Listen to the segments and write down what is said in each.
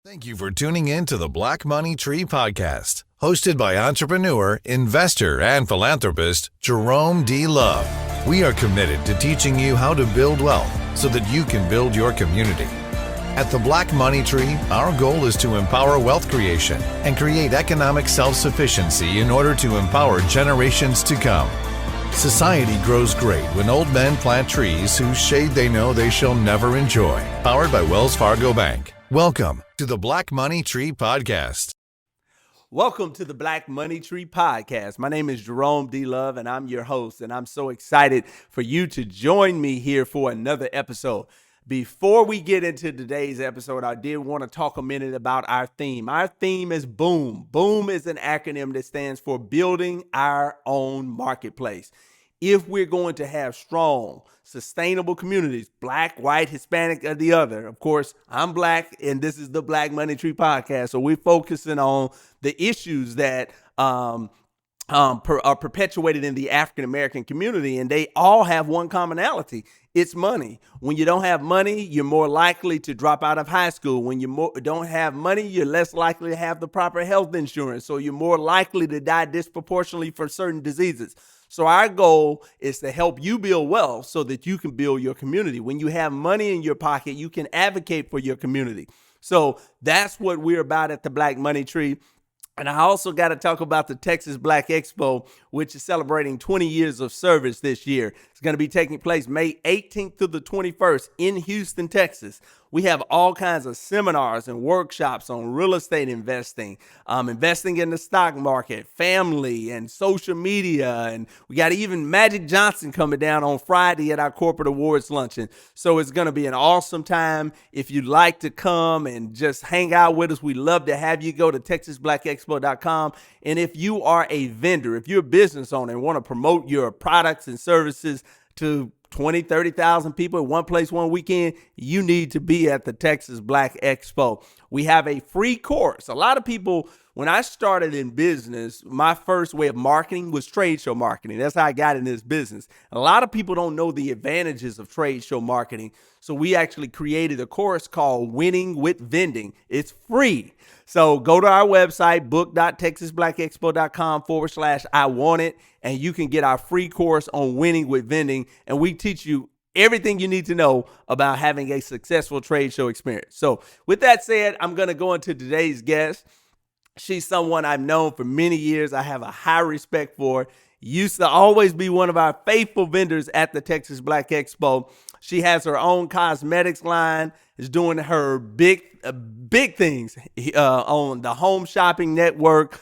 Thank you for tuning in to the Black Money Tree Podcast, hosted by entrepreneur, investor, and philanthropist Jerome D. Love. We are committed to teaching you how to build wealth so that you can build your community. At the Black Money Tree, our goal is to empower wealth creation and create economic self-sufficiency in order to empower generations to come. Society grows great when old men plant trees whose shade they know they shall never enjoy. Powered by Wells Fargo Bank. Welcome to the Black Money Tree Podcast. Welcome to the Black Money Tree Podcast. My name is Jerome D. Love, and I'm your host, and I'm so excited for you to join me here for another episode. Before we get into today's episode, I did want to talk a minute about our theme. Our theme is BOOM. BOOM is an acronym that stands for Building Our Own Marketplace. If we're going to have strong, sustainable communities, Black, white, Hispanic, or the other, of course, I'm Black, and this is the Black Money Tree Podcast. So we're focusing on the issues that are perpetuated in the African-American community, and they all have one commonality. It's money. When you don't have money, you're more likely to drop out of high school. When you don't have money, you're less likely to have the proper health insurance. So you're more likely to die disproportionately for certain diseases. So our goal is to help you build wealth so that you can build your community. When you have money in your pocket, you can advocate for your community. So that's what we're about at the Black Money Tree. And I also got to talk about the Texas Black Expo, which is celebrating 20 years of service this year. It's going to be taking place May 18th through the 21st in Houston, Texas. We have all kinds of seminars and workshops on real estate investing, investing in the stock market, family, and social media. And we got even Magic Johnson coming down on Friday at our corporate awards luncheon. So it's going to be an awesome time. If you'd like to come and just hang out with us, we'd love to have you. Go to TexasBlackExpo.com. And if you are a vendor, if you're a business owner and want to promote your products and services to 20, 30,000 people at one place, one weekend, you need to be at the Texas Black Expo. We have a free course. A lot of people, when I started in business, my first way of marketing was trade show marketing. That's how I got in this business. A lot of people don't know the advantages of trade show marketing. So we actually created a course called Winning with Vending. It's free. So go to our website, book.texasblackexpo.com/I want it, and you can get our free course on winning with vending. And we teach you everything you need to know about having a successful trade show experience. So with that said, I'm going to go into today's guest. She's someone I've known for many years. I have a high respect for. Used to always be one of our faithful vendors at the Texas Black Expo. She has her own cosmetics line, is doing her big things on the home shopping network.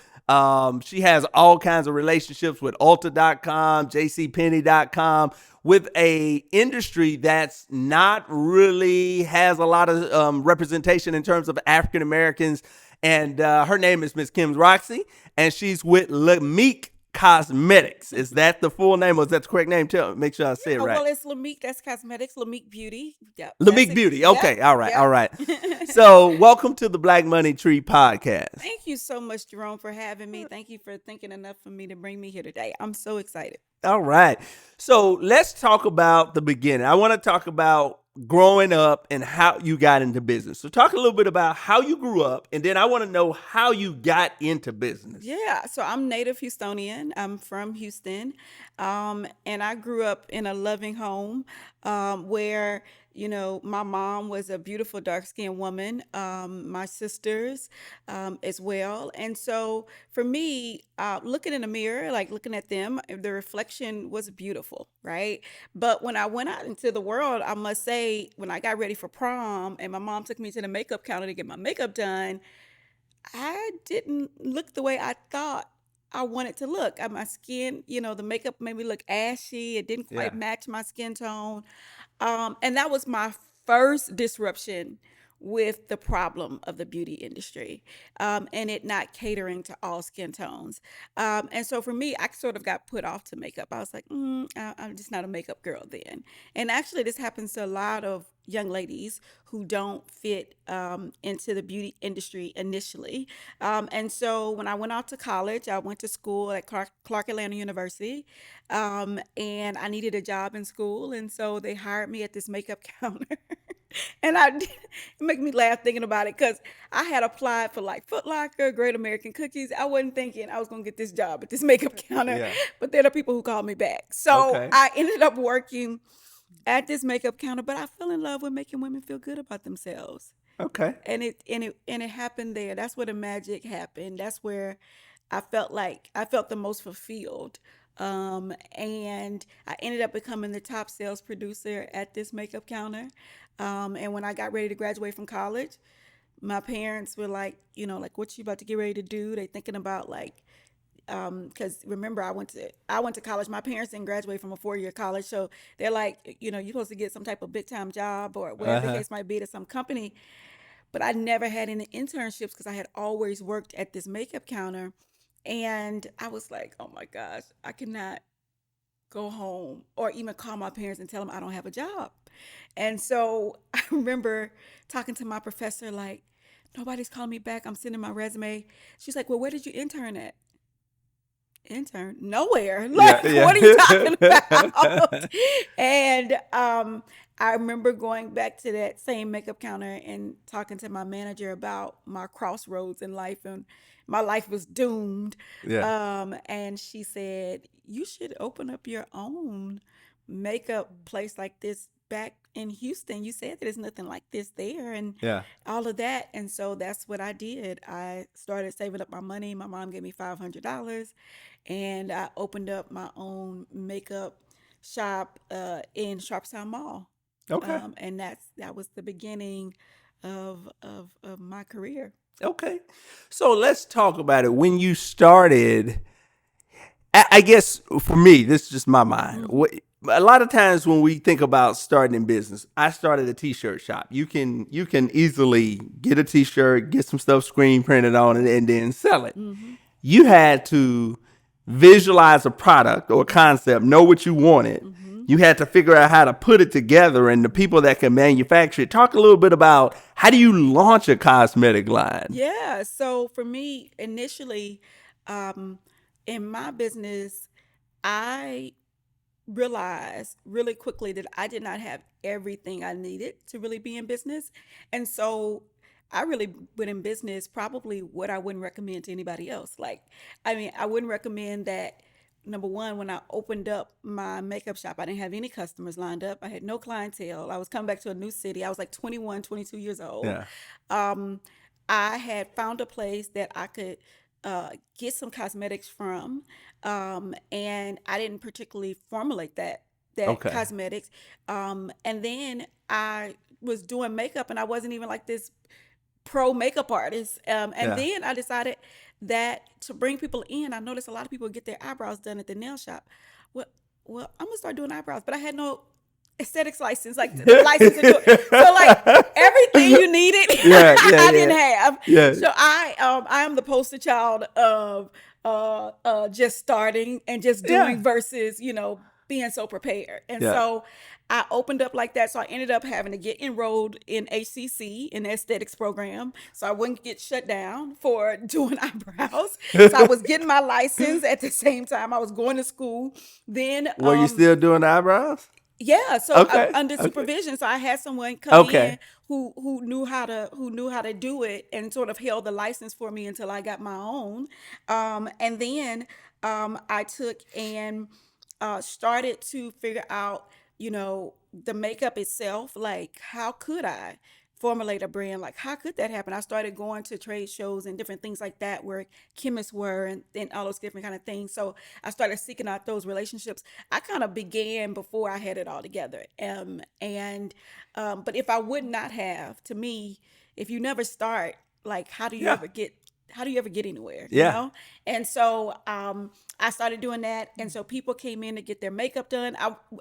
She has all kinds of relationships with Ulta.com, JCPenney.com, with a industry that's not really has a lot of representation in terms of African Americans. And her name is Miss Kim Roxie, and she's with LAMIK Cosmetics. Is that the full name, or is that the correct name? Make sure I say it right. Well, it's LAMIK. That's cosmetics. LAMIK Beauty. Yep. LAMIK Beauty. Okay. Yep. All right. Yep. All right. So welcome to the Black Money Tree Podcast. Thank you so much, Jerome, for having me. Thank you for thinking enough for me to bring me here today. I'm so excited. All right. So let's talk about the beginning. I want to talk about growing up and how you got into business. So talk a little bit about how you grew up, and then I want to know how you got into business. Yeah, so I'm native Houstonian. I'm from Houston, and I grew up in a loving home where, you know, my mom was a beautiful dark-skinned woman, my sisters as well. And so for me, looking in the mirror, like looking at them, the reflection was beautiful, right? But when I went out into the world, I must say, when I got ready for prom and my mom took me to the makeup counter to get my makeup done, I didn't look the way I thought I wanted to look. My skin, you know, the makeup made me look ashy. It didn't quite match my skin tone. And that was my first disruption with the problem of the beauty industry and it not catering to all skin tones. And so for me, I sort of got put off to makeup. I was like, I'm just not a makeup girl then. And actually, this happens to a lot of young ladies who don't fit into the beauty industry initially. And so when I went out to college, I went to school at Clark Atlanta University, and I needed a job in school. And so they hired me at this makeup counter. And it make me laugh thinking about it because I had applied for like Foot Locker, Great American Cookies. I wasn't thinking I was going to get this job at this makeup counter, Yeah. but they're the people who called me back. So Okay. I ended up working at this makeup counter, but I fell in love with making women feel good about themselves. Okay. And it happened there. That's where the magic happened. That's where I felt the most fulfilled. And I ended up becoming the top sales producer at this makeup counter. And when I got ready to graduate from college, my parents were like, like, what you about to get ready to do? They thinking about like, because remember I went to college. My parents didn't graduate from a 4-year college, so they're like, you're supposed to get some type of big time job or whatever the Uh-huh. case might be to some company. But I never had any internships because I had always worked at this makeup counter. And I was like, oh my gosh, I cannot go home or even call my parents and tell them I don't have a job. And so I remember talking to my professor, like, nobody's calling me back. I'm sending my resume. She's like, well, where did you intern at? Intern? Nowhere. Yeah, Like, yeah. what are you talking about? And I remember going back to that same makeup counter and talking to my manager about my crossroads in life, and my life was doomed. Yeah. And she said, you should open up your own makeup place like this back in Houston. You said that there's nothing like this there, and Yeah. all of that. And so that's what I did. I started saving up my money. My mom gave me $500, and I opened up my own makeup shop in Sharpstown Mall. Okay. And that was the beginning of my career. Okay. So let's talk about it. When you started, I guess for me, this is just my mind. A lot of times when we think about starting in business, I started a t-shirt shop. You can easily get a t-shirt, get some stuff screen printed on it, and then sell it. You had to visualize a product or a concept, know what you wanted. You had to figure out how to put it together, and the people that can manufacture it. Talk a little bit about how do you launch a cosmetic line? Yeah. So for me, initially, in my business, I realized really quickly that I did not have everything I needed to really be in business. And so I really went in business probably what I wouldn't recommend to anybody else. Like, I mean, I wouldn't recommend that. Number one, when I opened up my makeup shop, I didn't have any customers lined up. I had no clientele. I was coming back to a new city. I was like 21, 22 years old. Yeah. Um, I had found a place that I could get some cosmetics from, and I didn't particularly formulate that Okay. cosmetics. And then I was doing makeup, and I wasn't even like this pro makeup artist. And Yeah. then I decided that to bring people in, I noticed a lot of people get their eyebrows done at the nail shop. Well, well, I'm gonna start doing eyebrows, but I had no aesthetics license, like the license to do it. So like everything you needed, Yeah, yeah, I yeah. didn't have. Yeah. So I am the poster child of just starting and just doing Yeah. versus being so prepared. And Yeah. so I opened up like that. So I ended up having to get enrolled in HCC, in the aesthetics program, so I wouldn't get shut down for doing eyebrows. So I was getting my license at the same time I was going to school. Then Were you still doing eyebrows? yeah, so Okay. under Okay. supervision, so I had someone come Okay. in who knew how to do it and sort of held the license for me until I got my own. And then I took and started to figure out, the makeup itself. Like, how could I formulate a brand? Like, how could that happen? I started going to trade shows and different things like that where chemists were and all those different kind of things. So I started seeking out those relationships. I kind of began before I had it all together. But if I would not have, to me, if you never start, like, Yeah. how do you ever get anywhere? Yeah. And so I started doing that, and so people came in to get their makeup done.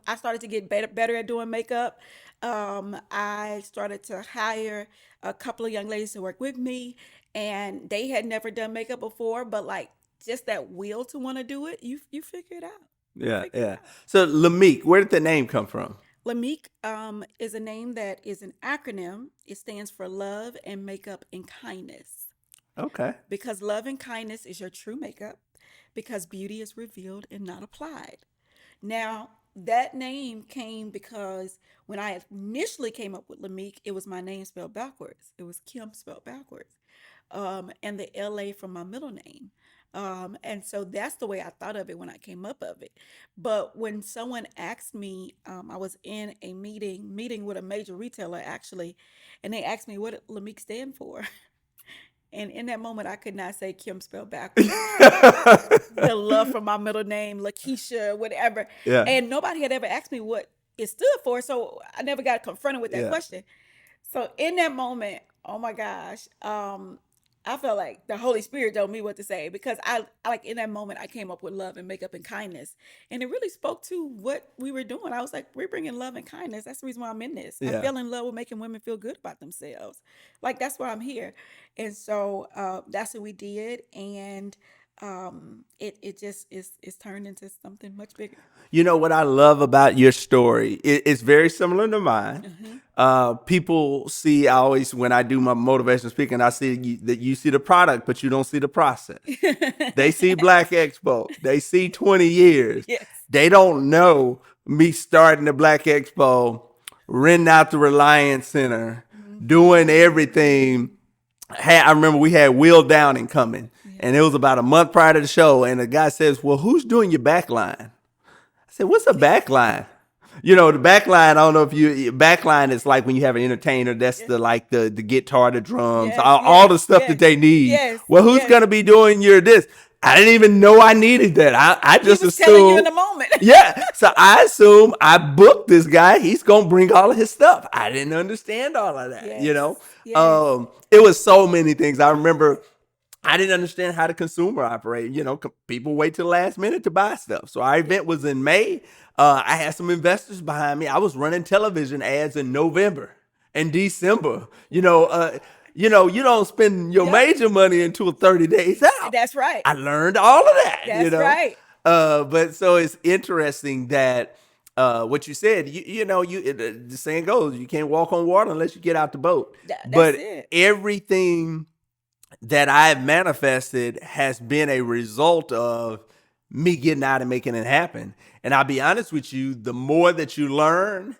I started to get better at doing makeup. I started to hire a couple of young ladies to work with me, and they had never done makeup before, but like just that will to want to do it, you figure it out. You Yeah. figure it Yeah. out. So LAMIK, where did the name come from? LAMIK is a name that is an acronym. It stands for Love and Makeup and Kindness. Okay. Because love and kindness is your true makeup, because beauty is revealed and not applied. Now, that name came because when I initially came up with LAMIK, it was my name spelled backwards. It was Kim spelled backwards, and the LA from my middle name. And so that's the way I thought of it when I came up of it. But when someone asked me, I was in a meeting with a major retailer actually, and they asked me what did LAMIK stand for. And in that moment, I could not say Kim spelled backwards. The love for my middle name, Lakeisha, whatever. Yeah. And nobody had ever asked me what it stood for. So I never got confronted with that Yeah. question. So in that moment, oh my gosh, I felt like the Holy Spirit told me what to say because I like in that moment I came up with love and makeup and kindness, and it really spoke to what we were doing. I was like, we're bringing love and kindness. That's the reason why I'm in this. I Yeah. fell in love with making women feel good about themselves. Like that's why I'm here, and so that's what we did, and it just is turned into something much bigger. You know what I love about your story? It's very similar to mine. People see, I always, when I do my motivational speaking, I see that you see the product, but you don't see the process. They see Black Expo. They see 20 years. Yes. They don't know me starting the Black Expo, renting out the Reliance Center, doing everything. I remember we had Will Downing coming, and it was about a month prior to the show, and the guy says, well, who's doing your backline? I said, what's a backline? You know, the backline, I don't know if backline is like when you have an entertainer, that's the guitar, the drums, all the stuff that they need. Yes, well, who's going to be doing your this? I didn't even know I needed that. I just assumed. Telling you in the moment. Yeah. So I assume I booked this guy. He's going to bring all of his stuff. I didn't understand all of that, you know? Yes. It was so many things. I remember I didn't understand how the consumer operated. You know, people wait till the last minute to buy stuff. So our event was in May. I had some investors behind me. I was running television ads in November and December. You don't spend your major money until 30 days out. That's right. I learned all of that. That's right. But so it's interesting that what you said, the saying goes, you can't walk on water unless you get out the boat. But everything that I've manifested has been a result of me getting out and making it happen. And I'll be honest with you, the more that you learn,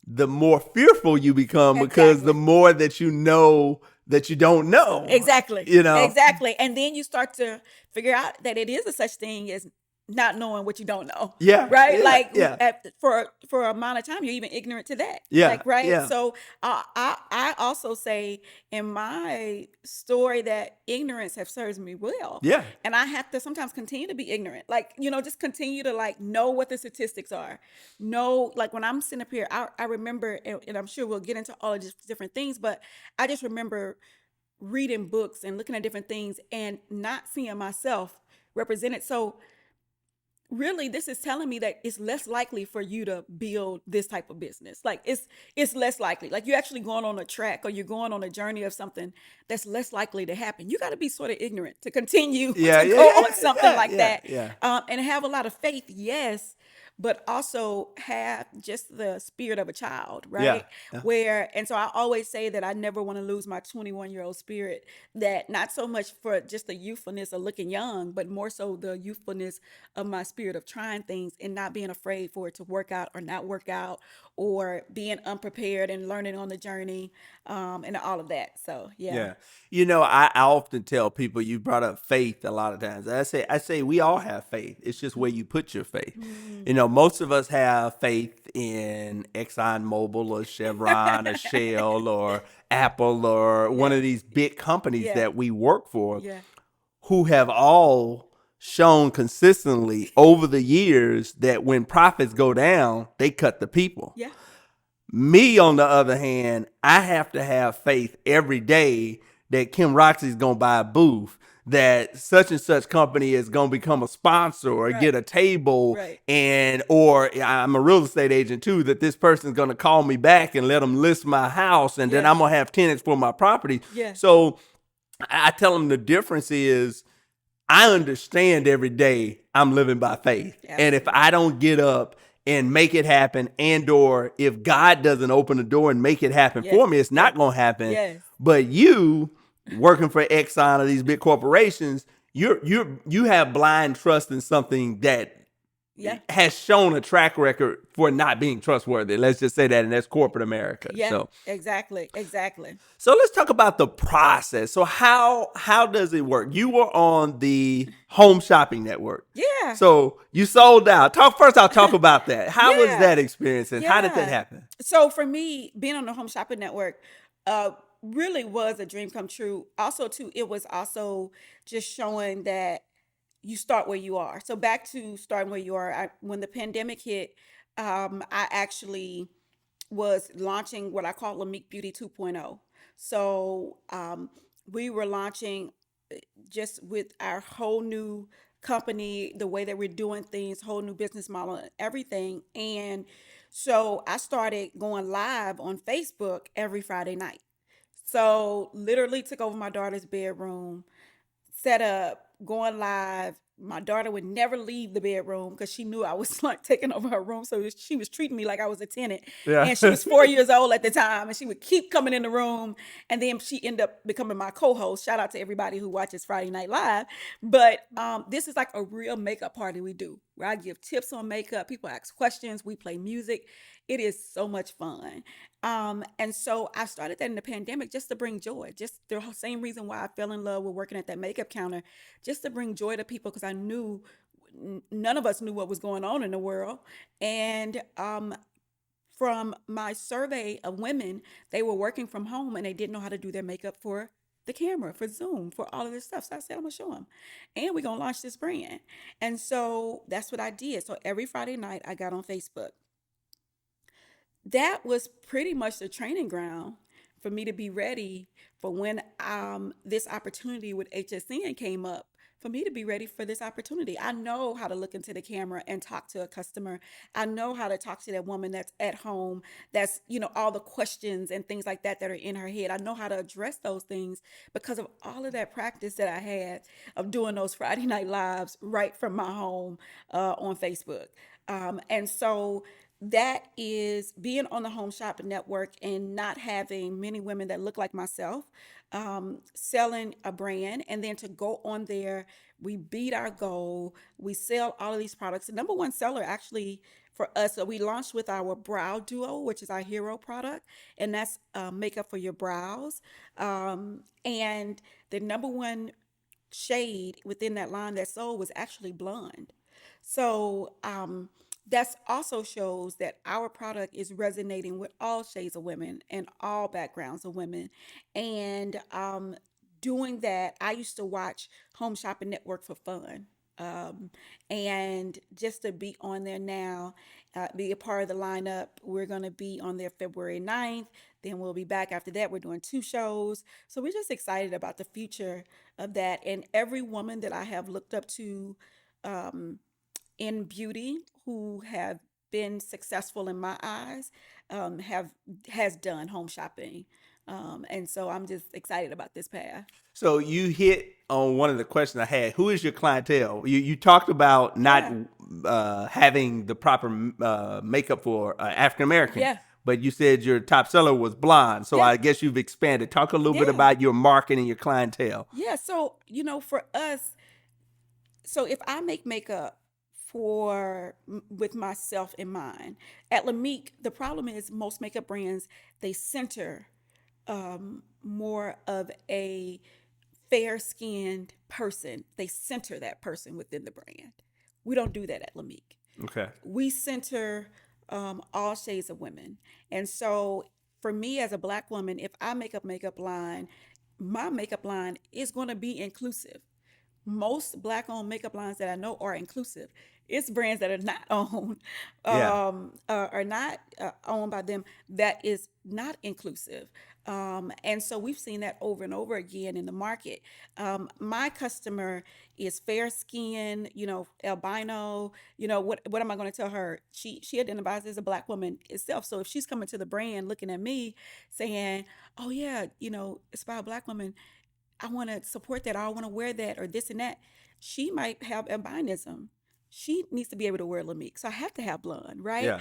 the more fearful you become because the more that you know that you don't know. Exactly. You know? Exactly. And then you start to figure out that it is a such thing as not knowing what you don't know. Yeah. Right. Yeah. For an amount of time, you're even ignorant to that. Yeah. Like, right. Yeah. So I also say in my story that ignorance has served me well. Yeah. And I have to sometimes continue to be ignorant. Like, just continue to like know what the statistics are. Know, like when I'm sitting up here, I remember, and I'm sure we'll get into all of these different things, but I just remember reading books and looking at different things and not seeing myself represented. So really, this is telling me that it's less likely for you to build this type of business. Like it's less likely. Like you're actually going on a track or you're going on a journey of something that's less likely to happen. You got to be sort of ignorant to continue to go on something like that. Yeah. And have a lot of faith, yes, but also have just the spirit of a child, right? Yeah. And so I always say that I never want to lose my 21-year-old spirit, that not so much for just the youthfulness of looking young, but more so the youthfulness of my spirit of trying things and not being afraid for it to work out or not work out, or being unprepared and learning on the journey, and all of that. So, yeah. I often tell people, you brought up faith a lot of times. I say we all have faith. It's just where you put your faith. Most of us have faith in ExxonMobil or Chevron or Shell or Apple or one of these big companies that we work for, who have all shown consistently over the years that when profits go down, they cut the people. Yeah. Me, on the other hand, I have to have faith every day that Kim Roxie is going to buy a booth, that such and such company is going to become a sponsor or get a table, or I'm a real estate agent too, that this person is going to call me back and let them list my house, and then I'm going to have tenants for my property. So I tell them the difference is I understand every day I'm living by faith. And if I don't get up and make it happen, and or if God doesn't open the door and make it happen for me, it's not going to happen. But you working for Exxon or these big corporations, you have blind trust in something that Yeah. has shown a track record for not being trustworthy. Let's just say that, and that's corporate America. Yeah, exactly. So let's talk about the process. So how does it work? You were on the Home Shopping Network. Yeah. So you sold out. I'll talk about that. How was Yeah. that experience, and how did that Yeah. happen? So for me, being on the Home Shopping Network, really was a dream come true. Also, too, it was also just showing that you start where you are. So back to starting where you are. When the pandemic hit, I actually was launching what I call LAMIK Beauty 2.0. So we were launching just with our whole new company, the way that we're doing things, whole new business model, and everything. And so I started going live on Facebook every Friday night. So literally took over my daughter's bedroom, set up, going live. My daughter would never leave the bedroom because she knew I was like taking over her room. So she was treating me like I was a tenant. Yeah. And she was 4 years old at the time. And she would keep coming in the room. And then she ended up becoming my co-host. Shout out to everybody who watches Friday Night Live. But this is like a real makeup party we do, where I give tips on makeup. People ask questions. We play music. It is so much fun. And so I started that in the pandemic just to bring joy, just the same reason why I fell in love with working at that makeup counter, just to bring joy to people because I knew none of us knew what was going on in the world. And from my survey of women, they were working from home and they didn't know how to do their makeup for the camera, for Zoom, for all of this stuff. So I said, I'm gonna show them. And we're gonna launch this brand. And so that's what I did. So every Friday night I got on Facebook. That was pretty much the training ground for me to be ready for when this opportunity with HSN came up, for me to be ready for this opportunity. I know how to look into the camera and talk to a customer. I know how to talk to that woman that's at home, that's, all the questions and things like that that are in her head. I know how to address those things because of all of that practice that I had of doing those Friday night lives right from my home on Facebook. And so that is being on the Home Shopping Network and not having many women that look like myself selling a brand. And then to go on there, we beat our goal. We sell all of these products. The number one seller actually for us, so we launched with our Brow Duo, which is our hero product, and that's makeup for your brows. And the number one shade within that line that sold was actually blonde. So that also shows that our product is resonating with all shades of women and all backgrounds of women. And doing that, I used to watch Home Shopping Network for fun. Um, and just to be on there now, be a part of the lineup, we're going to be on there February 9th. Then we'll be back after that. We're doing 2 shows. So we're just excited about the future of that. And every woman that I have looked up to um, in beauty who have been successful in my eyes have has done home shopping. And so I'm just excited about this path. So you hit on one of the questions I had. Who is your clientele? You talked about not Yeah. having the proper makeup for African American, Yeah. but you said your top seller was blonde. So Yeah. I guess you've expanded. Talk a little bit Yeah. about your market and your clientele. Yeah. So, for us, so if I make makeup with myself in mind, at LAMIK, the problem is most makeup brands, they center more of a fair skinned person. They center that person within the brand. We don't do that at LAMIK. Okay. We center all shades of women. And so for me as a Black woman, if I make a makeup line, my makeup line is going to be inclusive. Most Black owned makeup lines that I know are inclusive. It's brands that are not owned, Yeah. are not owned by them, that is not inclusive. And so we've seen that over and over again in the market. My customer is fair skin, albino. What am I going to tell her? She identifies as a Black woman itself. So if she's coming to the brand looking at me saying, "Oh yeah, it's by a Black woman," I want to support that, or I want to wear that, or this and that. She might have albinism. She needs to be able to wear LAMIK. So I have to have blonde, right? Yeah.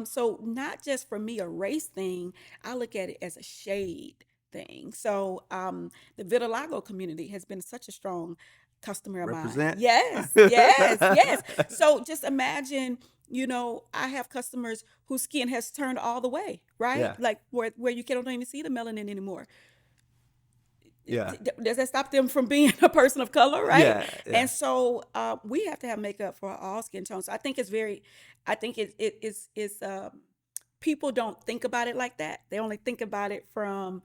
So not just for me a race thing, I look at it as a shade thing. So the vitiligo community has been such a strong customer of mine. Represent. Yes, yes, yes. So just imagine, I have customers whose skin has turned all the way, right? Yeah. Like where you don't even see the melanin anymore. Yeah. Does that stop them from being a person of color, right? Yeah. Yeah. And so we have to have makeup for all skin tones. So I think people don't think about it like that. They only think about it from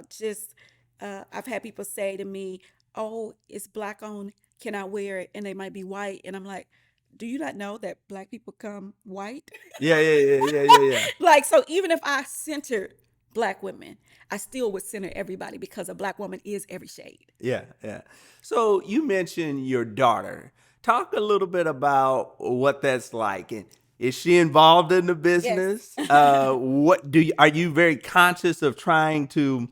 just. I've had people say to me, "Oh, it's black on. Can I wear it?" And they might be white, and I'm like, "Do you not know that black people come white?" Yeah. Yeah. Yeah. Yeah. Yeah. Yeah. Like, so even if I centered black women, I still would center everybody because a black woman is every shade. Yeah, yeah. So you mentioned your daughter. Talk a little bit about what that's like, and is she involved in the business? Yes. Are you very conscious of trying to?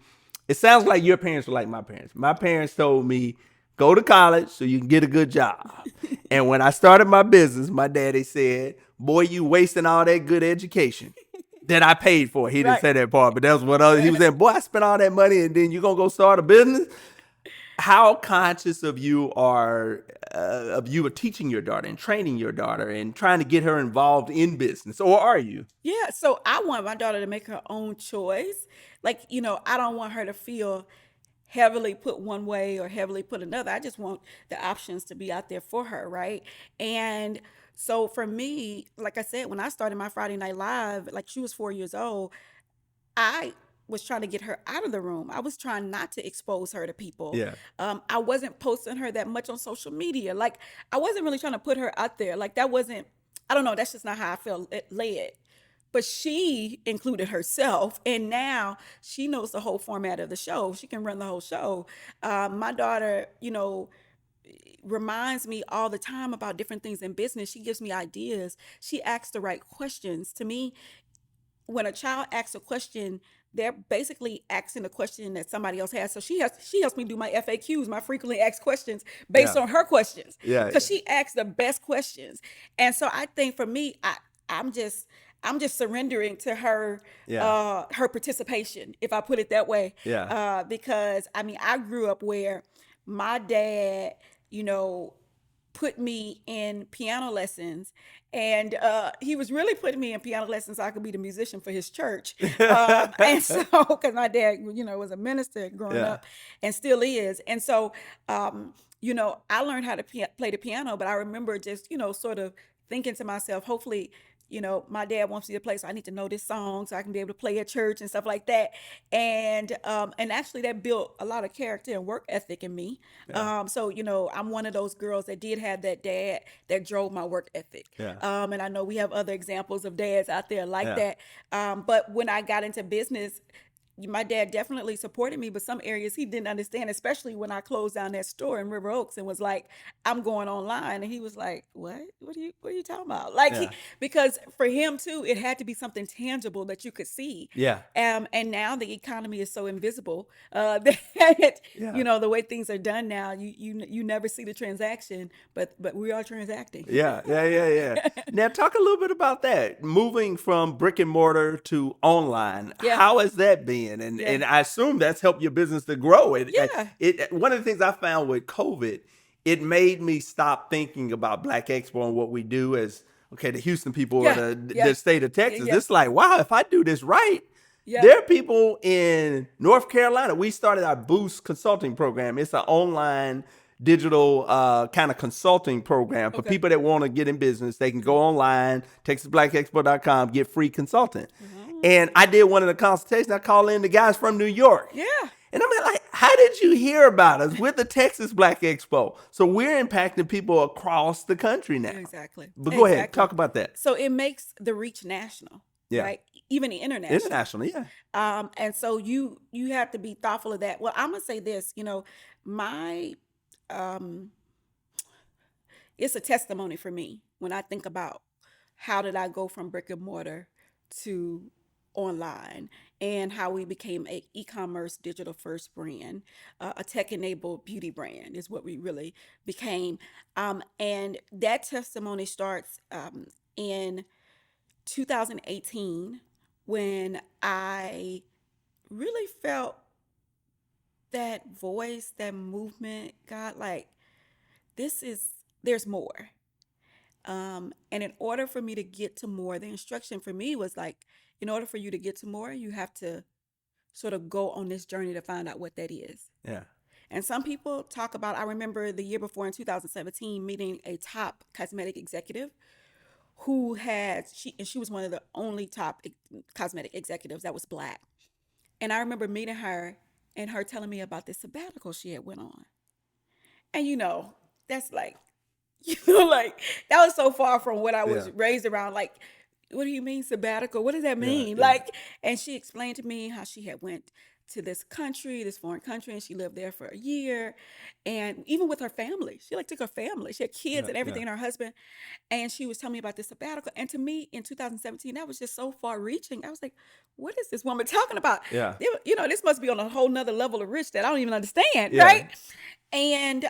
It sounds like your parents were like my parents. My parents told me go to college so you can get a good job. And when I started my business, my daddy said, "Boy, you wasting all that good education that I paid for." He didn't Right. say that part, but that's what he was saying. "Boy, I spent all that money, and then you gonna go start a business." How conscious of you are teaching your daughter and training your daughter and trying to get her involved in business, or are you? Yeah, so I want my daughter to make her own choice. Like, I don't want her to feel heavily put one way or heavily put another. I just want the options to be out there for her, right? And so for me, like I said, when I started my Friday Night Live, like she was 4 years old, I was trying to get her out of the room. I was trying not to expose her to people. Yeah. I wasn't posting her that much on social media. Like, I wasn't really trying to put her out there. Like, that wasn't, I don't know, that's just not how I felt led. But she included herself, and now she knows the whole format of the show. She can run the whole show. My daughter, reminds me all the time about different things in business. She gives me ideas. She asks the right questions. To me, when a child asks a question, they're basically asking a question that somebody else has. So she helps me do my FAQs, my frequently asked questions, based Yeah. on her questions, Yeah. because she asks the best questions. And so I think for me, I'm just I'm just surrendering to Yeah. her participation, if I put it that way. Yeah. Because I mean, I grew up where my dad, you know, put me in piano lessons, and he was really putting me in piano lessons so I could be the musician for his church. And so because my dad, was a minister growing Yeah. up and still is. And so I learned how to play the piano, but I remember just sort of thinking to myself, hopefully my dad wants me to play, so I need to know this song so I can be able to play at church and stuff like that. And actually that built a lot of character and work ethic in me. Yeah. So I'm one of those girls that did have that dad that drove my work ethic. Yeah. And I know we have other examples of dads out there like Yeah. that. But when I got into business, my dad definitely supported me, but some areas he didn't understand, especially when I closed down that store in River Oaks and was like, I'm going online. And he was like, what are you talking about? Like, Yeah. because for him too, it had to be something tangible that you could see. Yeah. And now the economy is so invisible that Yeah. the way things are done now, you never see the transaction, but we are transacting. Yeah, yeah, yeah, yeah. Now talk a little bit about that. Moving from brick and mortar to online. Yeah. How has that been? And Yeah. I assume that's helped your business to grow. Yeah. One of the things I found with COVID, it made me stop thinking about Black Expo and what we do as the Houston people Yeah. or Yeah. the state of Texas. Yeah. It's like, wow, if I do this right. Yeah. There are people in North Carolina. We started our Boost consulting program. It's an online digital kind of consulting program for Okay. people that want to get in business. They can go online, TexasBlackExpo.com, get free consulting. And I did one of the consultations. I called in the guys from New York. Yeah. And I'm like, how did you hear about us? We're the Texas Black Expo. So we're impacting people across the country now. Exactly. But go ahead, Exactly. talk about that. So it makes the reach national, Yeah. right? Even international. International, yeah. And so you have to be thoughtful of that. Well, I'm gonna say this, my it's a testimony for me when I think about how did I go from brick and mortar to online, and how we became a e-commerce digital first brand, a tech-enabled beauty brand is what we really became. And that testimony starts in 2018 when I really felt that voice, that movement. God, like, there's more. And in order for me to get to more, the instruction for me was like, in order for you to get to more, you have to sort of go on this journey to find out what that is. Yeah. And some people talk about, I remember the year before in 2017 meeting a top cosmetic executive who she was one of the only top cosmetic executives that was Black. And I remember meeting her and her telling me about this sabbatical she had went on. And that's like, like that was so far from what I was Yeah. raised around. Like, what do you mean sabbatical? What does that Yeah. mean? Yeah. Like, and she explained to me how she had went to this foreign country, and she lived there for a year. And even with her family, she like took her family. She had kids Yeah. and Yeah. everything, and her husband. And she was telling me about this sabbatical. And to me, in 2017, that was just so far reaching. I was like, what is this woman talking about? Yeah. This must be on a whole nother level of rich that I don't even understand, Yeah. right? And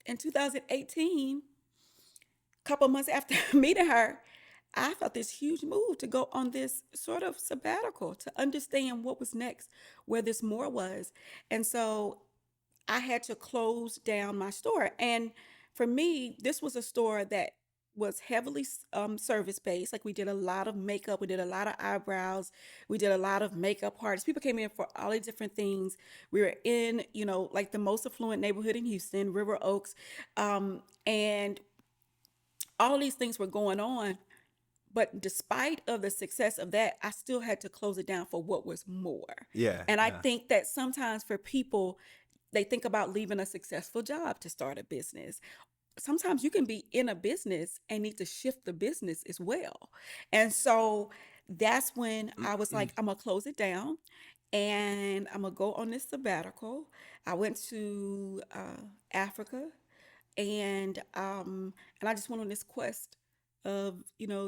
in 2018, a couple months after meeting her, I felt this huge move to go on this sort of sabbatical to understand what was next, where this more was. And so I had to close down my store. And for me, this was a store that was heavily service based. Like, we did a lot of makeup, we did a lot of eyebrows, we did a lot of makeup parties. People came in for all these different things. We were in, like the most affluent neighborhood in Houston, River Oaks, and all of these things were going on. But despite of the success of that, I still had to close it down for what was more. Yeah. And I Yeah. think that sometimes for people, they think about leaving a successful job to start a business. Sometimes you can be in a business and need to shift the business as well. And so that's when I was like, I'm gonna close it down and I'm gonna go on this sabbatical. I went to Africa, and I just went on this quest of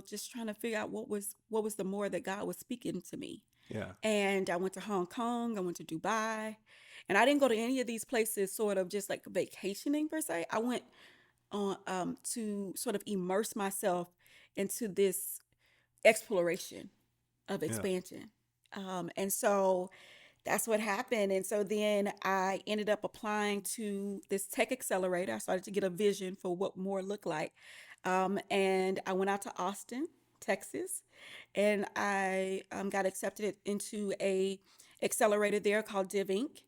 just trying to figure out what was the more that God was speaking to me. Yeah. And I went to Hong Kong, I went to Dubai, and I didn't go to any of these places sort of just like vacationing per se. I went on to sort of immerse myself into this exploration of Yeah. expansion. And so that's what happened. And so then I ended up applying to this tech accelerator. I started to get a vision for what more looked like. And I went out to Austin, Texas, and I got accepted into a accelerator there called DivInc.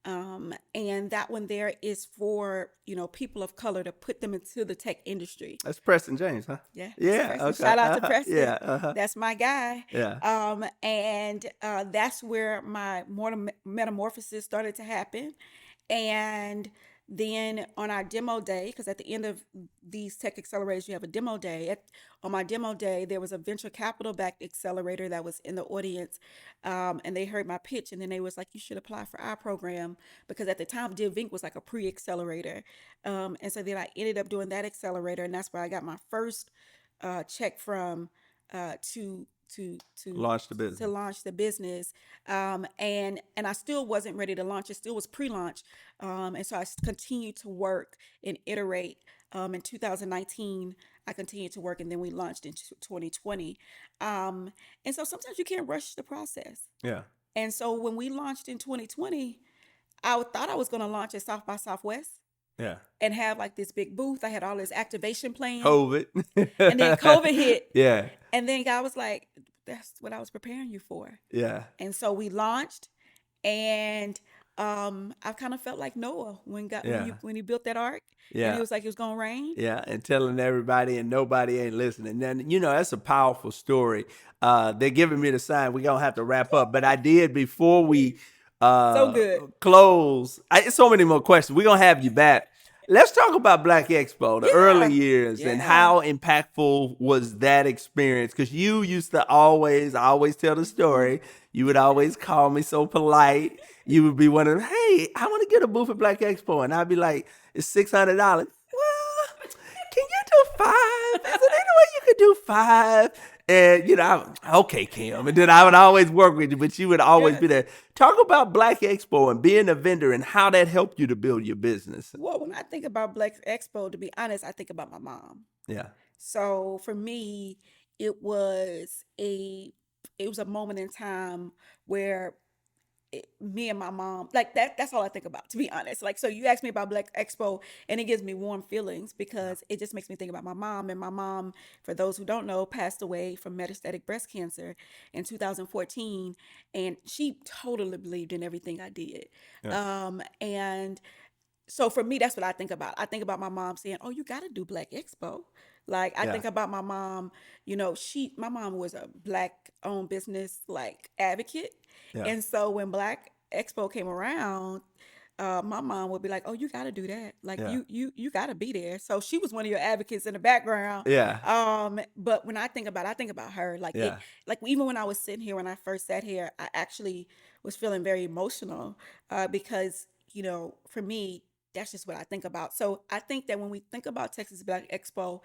And that one there is for, people of color to put them into the tech industry. That's Preston James, huh? Yeah, that's Yeah. Preston. Okay. Shout out to Preston. Yeah. Uh-huh. That's my guy. Yeah. And that's where my metamorphosis started to happen. And then on our demo day, because at the end of these tech accelerators, you have a demo day. On my demo day, there was a venture capital backed accelerator that was in the audience, and they heard my pitch, and then they was like, "You should apply for our program," because at the time, DivInc was like a pre-accelerator, and so then I ended up doing that accelerator, and that's where I got my first check from to Launch the to business. launch the business. And I still wasn't ready to launch. It still was pre-launch. And so I continued to work and iterate. In 2019, I continued to work, and then we launched in 2020. And so sometimes you can't rush the process. Yeah. And so when we launched in 2020, I thought I was going to launch at South by Southwest Yeah. and have like this big booth. I had all this activation planned. COVID. And then COVID hit. Yeah. And then God was like, that's what I was preparing you for. Yeah. And so we launched, and I kind of felt like Noah Yeah. when he built that ark. Yeah. And it was like it was gonna rain. Yeah, and telling everybody and nobody ain't listening. Then, that's a powerful story. They're giving me the sign. We're going to have to wrap up. But I did, before we So good. close, so many more questions. We're going to have you back. Let's talk about Black Expo, the Yeah. early years, and Yeah. how impactful was that experience? Because you used to I always tell the story. You would always call me so polite. You would be one of them, "Hey, I want to get a booth at Black Expo." And I'd be like, "It's $600. Well, can you do 5? Is there any way you could do 5? And, okay, Kim. And then I would always work with you, but you would always be there. Talk about Black Expo and being a vendor and how that helped you to build your business. Well, when I think about Black Expo, to be honest, I think about my mom. Yeah. So for me, it was a moment in time where me and my mom, like that's all I think about, to be honest. Like, so you asked me about Black Expo and it gives me warm feelings because it just makes me think about my mom. And my mom, for those who don't know, passed away from metastatic breast cancer in 2014. And she totally believed in everything I did. And so for me, that's what I think about. I think about my mom saying, "Oh, you got to do Black Expo." Like, I think about my mom, my mom was a Black owned business like advocate. Yeah. And so when Black Expo came around, my mom would be like, "Oh, you got to do that. Like, Yeah. you got to be there." So she was one of your advocates in the background. Yeah. But when I think about her, like Yeah. like even when I was sitting here, when I first sat here, I actually was feeling very emotional, because, for me, that's just what I think about. So I think that when we think about Texas Black Expo,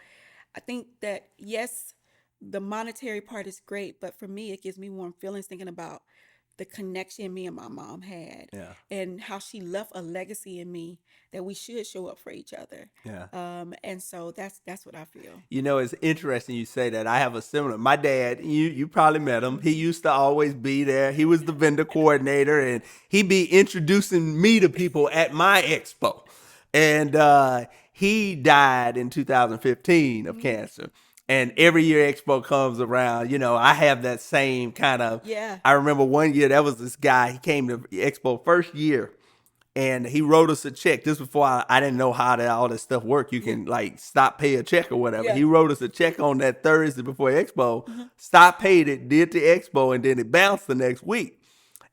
I think that, yes, the monetary part is great, but for me, it gives me warm feelings thinking about the connection me and my mom had, Yeah. and how she left a legacy in me that we should show up for each other. Yeah. And so that's what I feel. It's interesting you say that. I have a similar. My dad, you probably met him. He used to always be there. He was the vendor coordinator, and he'd be introducing me to people at my expo. And he died in 2015 of cancer. And every year Expo comes around, I have that same kind of. Yeah. I remember one year there was this guy. He came to Expo first year. And he wrote us a check. This was before I didn't know how all this stuff worked. You can like stop, pay a check or whatever. Yeah. He wrote us a check on that Thursday before Expo, stopped, paid it, did the Expo, and then it bounced the next week.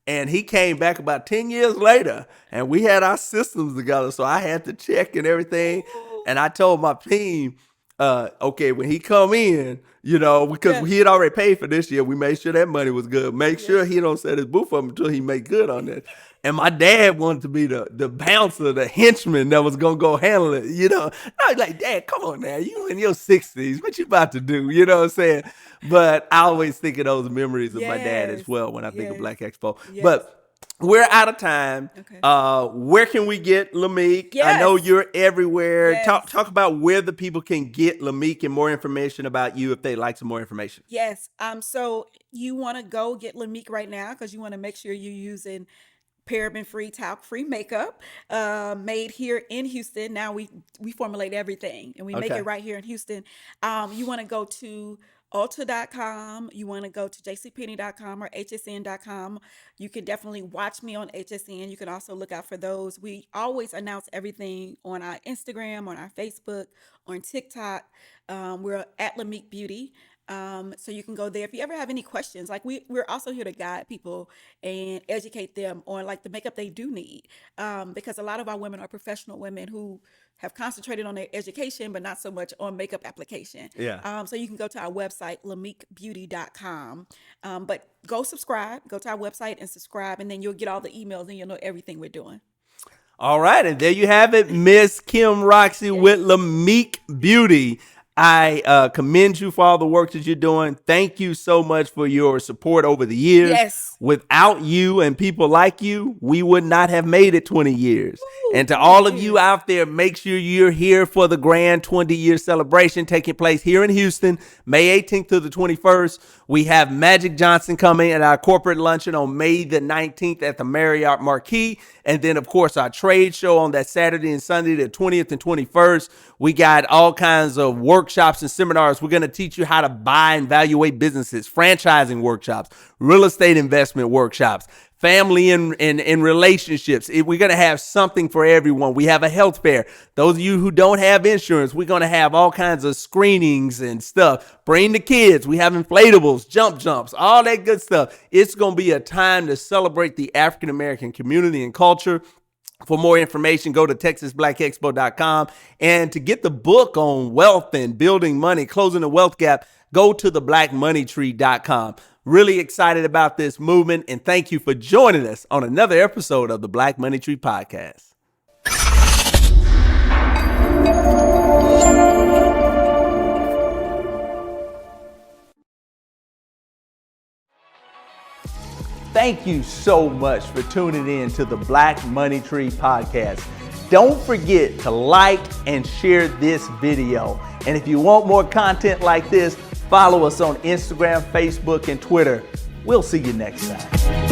And he came back about 10 years later, and we had our systems together. So I had the check and everything. And I told my team, okay, when he come in, because he had already paid for this year, we made sure that money was good. Make sure he don't set his booth up until he make good on that. And my dad wanted to be the bouncer, the henchman that was going to go handle it, I was like, "Dad, come on now. You in your 60s. What you about to do?" You know what I'm saying? But I always think of those memories of my dad as well when I think of Black Expo. Yes. But we're out of time. Okay. Where can we get LAMIK? I know you're everywhere. Yes. Talk about where the people can get LAMIK and more information about you if they'd like some more information. Yes. So you want to go get LAMIK right now because you want to make sure you're using paraben-free, talc-free makeup, made here in Houston. Now we formulate everything and we make it right here in Houston. You want to go to Ulta.com. You want to go to jcpenney.com or hsn.com. You can definitely watch me on HSN. You can also look out for those. We always announce everything on our Instagram, on our Facebook, on TikTok. We're at LAMIK Beauty. So you can go there. If you ever have any questions, like we're also here to guide people and educate them on like the makeup they do need. Because a lot of our women are professional women who have concentrated on their education, but not so much on makeup application. Yeah. So you can go to our website, lamikbeauty.com. But go subscribe, go to our website and subscribe, and then you'll get all the emails and you'll know everything we're doing. All right. And there you have it, Miss Kim Roxie with LAMIK Beauty. I commend you for all the work that you're doing. Thank you so much for your support over the years. Yes. Without you and people like you, we would not have made it 20 years. Ooh, and to all of you out there, make sure you're here for the grand 20-year celebration taking place here in Houston, May 18th to the 21st. We have Magic Johnson coming at our corporate luncheon on May the 19th at the Marriott Marquis. And then, of course, our trade show on that Saturday and Sunday, the 20th and 21st. We got all kinds of workshops and seminars. We're going to teach you how to buy and evaluate businesses, franchising workshops, real estate investment workshops, family and relationships. We're going to have something for everyone. We have a health fair. Those of you who don't have insurance, we're going to have all kinds of screenings and stuff. Bring the kids. We have inflatables, jumps, all that good stuff. It's going to be a time to celebrate the African-American community and culture. For more information, go to texasblackexpo.com. And to get the book on wealth and building money, closing the wealth gap, go to theblackmoneytree.com. Really excited about this movement, and thank you for joining us on another episode of the Black Money Tree Podcast. Thank you so much for tuning in to the Black Money Tree Podcast. Don't forget to like and share this video. And if you want more content like this, follow us on Instagram, Facebook, and Twitter. We'll see you next time.